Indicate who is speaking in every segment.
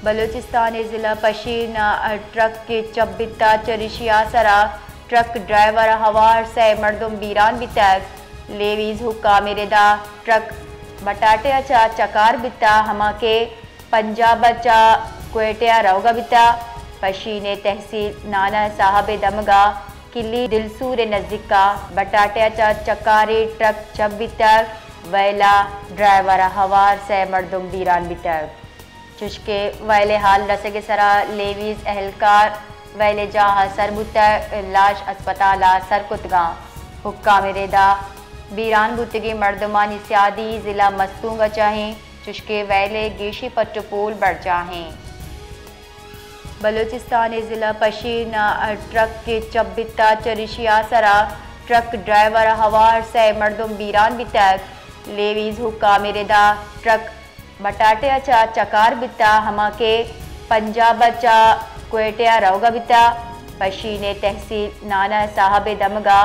Speaker 1: बलूचिस्तान ज़िला पशीर ट्रक के चब्बिता चरिशिया सरा ट्रक ड्राइवर हवार से मर्दम बीरान बितक लेवीज हुक्का मेरेदा ट्रक बटाटे चा चकार बिता हमा के पंजाब चा क्वेटिया रवगा बिता पशीने तहसील नाना साहब दमगा किली दिलसूर नज़दीका बटाटे चा चकारे ट्रक चब बितक वैला ड्राइवर हवार से मर्दम बीरान बितक चुशके वैले हाल रसगे सरा लेवीज अहलकार वैले जहाँ सरबुता लाश अस्पताल सरकुतगा हुक्का मेरेदा बीरान बुतगी मर्दमानी सियादी ज़िला मस्तूंगा चाहें चुशके वैले गेशी पट्टपोल बढ़ चाहें। बलूचिस्तान ज़िला पशीर ट्रक के चब्बिता चरिशिया सरा ट्रक ड्राइवर हवार से मर्दम बीरान बितक लेवीज हुक्का मेरेदा ट्रक बटाटे चा चकार बिता हमा के पंजाब चा क्वेटिया रवगा बिता पशीने तहसील नाना साहब दमगा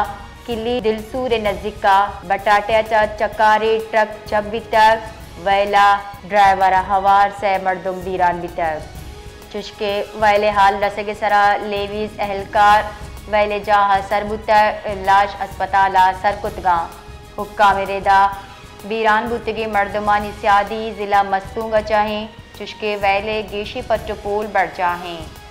Speaker 1: किली दिलसूर नज़दीका बटाटे चा चकारे ट्रक चब बितक वैला ड्राइवर हवार से मर्दम बीरान बितक चुशके वैले हाल रसगे सरा लेवीज अहलकार वैले जहाँ सरबुता लाश अस्पताल सरकुतगा हुक्का मेरेदा बीरान बुतगी मर्दमानी सियादी ज़िला मस्तूंगा चाहें चुशके वैले गेशी पट्टपोल बढ़ चाहें।